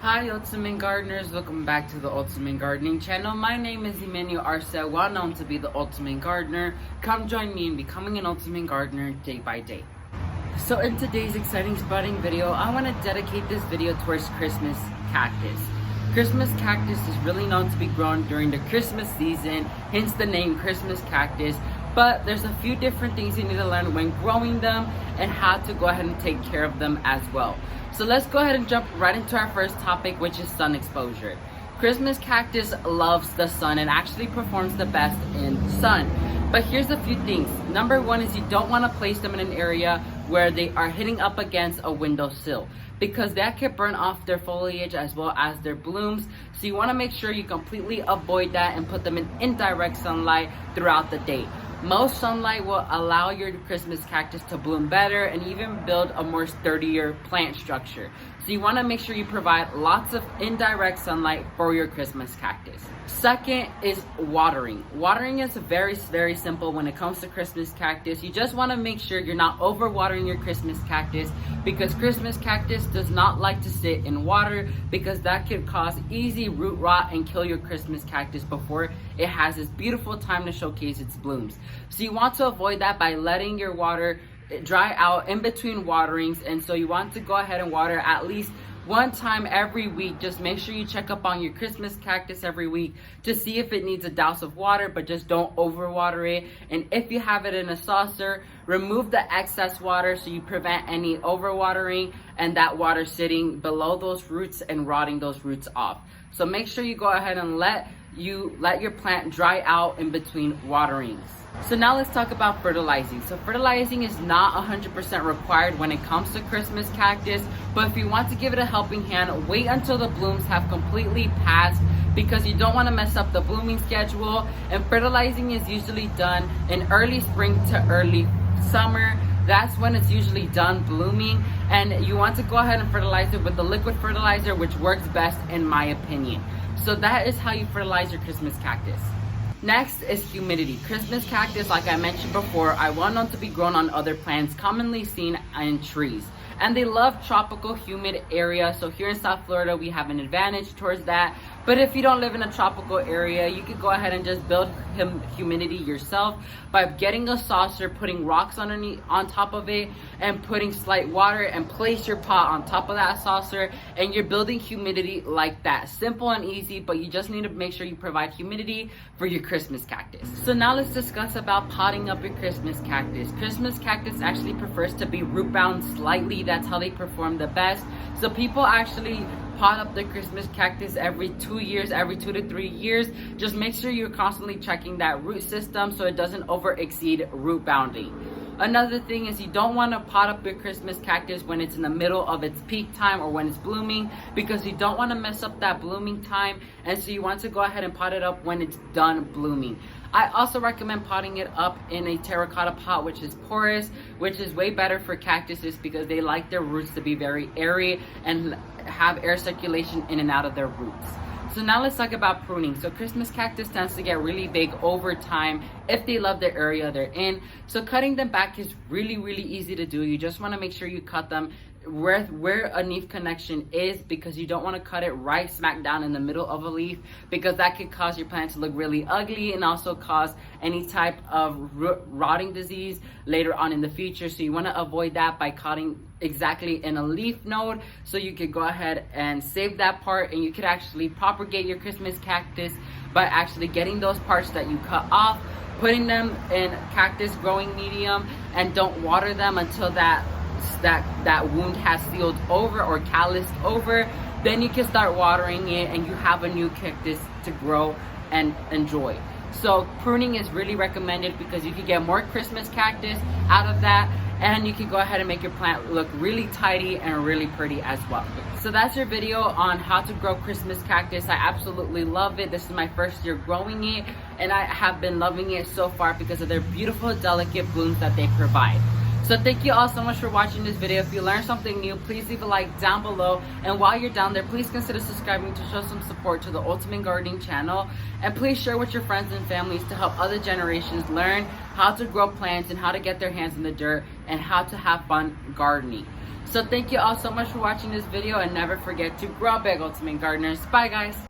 Hi Ultimate Gardeners, welcome back to the Ultimate Gardening channel. My name is Emmanuel Arce, well known to be the Ultimate Gardener. Come join me in becoming an Ultimate Gardener day by day. So in today's exciting spotting video, I want to dedicate this video towards Christmas cactus. Christmas cactus is really known to be grown during the Christmas season, hence the name Christmas cactus. But there's a few different things you need to learn when growing them and how to go ahead and take care of them as well. So let's go ahead and jump right into our first topic, which is sun exposure. Christmas cactus loves the sun and actually performs the best in sun. But here's a few things. Number one is you don't want to place them in an area where they are hitting up against a windowsill, because that can burn off their foliage as well as their blooms. So you want to make sure you completely avoid that and put them in indirect sunlight throughout the day. Most sunlight will allow your Christmas cactus to bloom better and even build a more sturdier plant structure. So you want to make sure you provide lots of indirect sunlight for your Christmas cactus. Second is watering. Watering is very simple when it comes to Christmas cactus. You just want to make sure you're not overwatering your Christmas cactus, because Christmas cactus does not like to sit in water, because that could cause easy root rot and kill your Christmas cactus before it has this beautiful time to showcase its blooms. So you want to avoid that by letting your water dry out in between waterings, and so you want to go ahead and water at least one time every week. Just make sure you check up on your Christmas cactus every week to see if it needs a douse of water, but just don't overwater it. And if you have it in a saucer, remove the excess water so you prevent any overwatering and that water sitting below those roots and rotting those roots off. So make sure you go ahead and let your plant dry out in between waterings. So now let's talk about fertilizing. So fertilizing is not 100% required when it comes to Christmas cactus, but if you want to give it a helping hand, wait until the blooms have completely passed, because you don't want to mess up the blooming schedule. And fertilizing is usually done in early spring to early summer. That's when it's usually done blooming, and you want to go ahead and fertilize it with the liquid fertilizer, which works best in my opinion. So that is how you fertilize your Christmas cactus. Next is humidity. Christmas cactus, like I mentioned before, are well known to be grown on other plants commonly seen in trees. And they love tropical humid areas. So here in South Florida, we have an advantage towards that. But if you don't live in a tropical area, you could go ahead and just build humidity yourself by getting a saucer, putting rocks on top of it, and putting slight water, and place your pot on top of that saucer, and you're building humidity like that. Simple and easy, but you just need to make sure you provide humidity for your Christmas cactus. So now let's discuss about potting up your Christmas cactus. Christmas cactus actually prefers to be root bound slightly. That's how they perform the best. So people actually pot up the Christmas cactus every 2 years, every 2 to 3 years. Just make sure you're constantly checking that root system so it doesn't over exceed root bounding. Another thing is you don't want to pot up your Christmas cactus when it's in the middle of its peak time or when it's blooming, because you don't want to mess up that blooming time, and so you want to go ahead and pot it up when it's done blooming. I also recommend potting it up in a terracotta pot, which is porous, which is way better for cactuses because they like their roots to be very airy and have air circulation in and out of their roots. So now let's talk about pruning. So Christmas cactus tends to get really big over time if they love the area they're in. So cutting them back is really easy to do. You just want to make sure you cut them where a leaf connection is, because you don't want to cut it right smack down in the middle of a leaf, because that could cause your plant to look really ugly and also cause any type of rotting disease later on in the future. So you want to avoid that by cutting exactly in a leaf node, so you could go ahead and save that part, and you could actually propagate your Christmas cactus by actually getting those parts that you cut off, putting them in cactus growing medium, and don't water them until that wound has sealed over or calloused over. Then you can start watering it and you have a new cactus to grow and enjoy. So pruning is really recommended because you can get more Christmas cactus out of that, and you can go ahead and make your plant look really tidy and really pretty as well. So that's your video on how to grow Christmas cactus. I absolutely love it. This is my first year growing it, and I have been loving it so far because of their beautiful, delicate blooms that they provide. So thank you all so much for watching this video. If you learned something new, please leave a like down below. And while you're down there, please consider subscribing to show some support to the Ultimate Gardening channel. And please share with your friends and families to help other generations learn how to grow plants and how to get their hands in the dirt and how to have fun gardening. So thank you all so much for watching this video, and never forget to grow big, Ultimate Gardeners. Bye guys.